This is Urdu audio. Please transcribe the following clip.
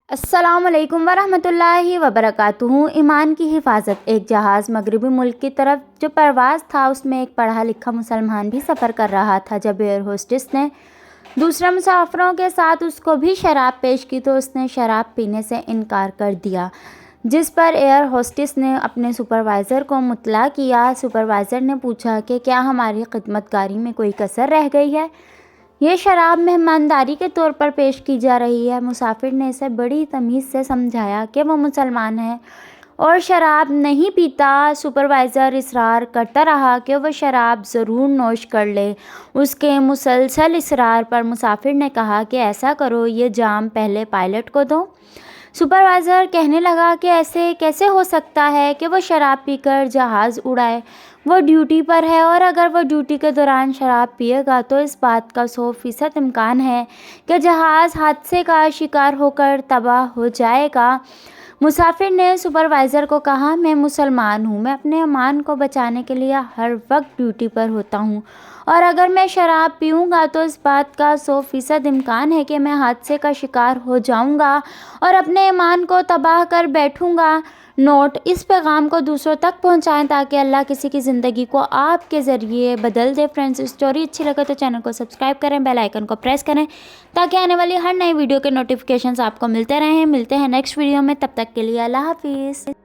السلام علیکم ورحمۃ اللہ وبرکاتہ۔ ایمان کی حفاظت۔ ایک جہاز مغربی ملک کی طرف جو پرواز تھا اس میں ایک پڑھا لکھا مسلمان بھی سفر کر رہا تھا۔ جب ایئر ہوسٹس نے دوسرے مسافروں کے ساتھ اس کو بھی شراب پیش کی تو اس نے شراب پینے سے انکار کر دیا، جس پر ایئر ہوسٹس نے اپنے سپروائزر کو مطلع کیا۔ سپروائزر نے پوچھا کہ کیا ہماری خدمت گاری میں کوئی کسر رہ گئی ہے؟ یہ شراب مہمانداری کے طور پر پیش کی جا رہی ہے۔ مسافر نے اسے بڑی تمیز سے سمجھایا کہ وہ مسلمان ہے اور شراب نہیں پیتا۔ سپروائزر اصرار کرتا رہا کہ وہ شراب ضرور نوش کر لے۔ اس کے مسلسل اصرار پر مسافر نے کہا کہ ایسا کرو، یہ جام پہلے پائلٹ کو دو۔ سپروائزر کہنے لگا کہ ایسے کیسے ہو سکتا ہے کہ وہ شراب پی کر جہاز اڑائے؟ وہ ڈیوٹی پر ہے اور اگر وہ ڈیوٹی کے دوران شراب پیے گا تو اس بات کا 100% امکان ہے کہ جہاز حادثے کا شکار ہو کر تباہ ہو جائے گا۔ مسافر نے سپروائزر کو کہا، میں مسلمان ہوں، میں اپنے ایمان کو بچانے کے لیے ہر وقت ڈیوٹی پر ہوتا ہوں اور اگر میں شراب پیوں گا تو اس بات کا 100% امکان ہے کہ میں حادثے کا شکار ہو جاؤں گا اور اپنے ایمان کو تباہ کر بیٹھوں گا۔ نوٹ: اس پیغام کو دوسروں تک پہنچائیں تاکہ اللہ کسی کی زندگی کو آپ کے ذریعے بدل دے۔ فرینڈز، اسٹوری اچھی لگے تو چینل کو سبسکرائب کریں، بیل آئیکن کو پریس کریں تاکہ آنے والی ہر نئی ویڈیو کے نوٹیفیکیشنز آپ کو ملتے رہیں۔ ملتے ہیں نیکسٹ ویڈیو میں، تب تک کے لیے اللہ حافظ۔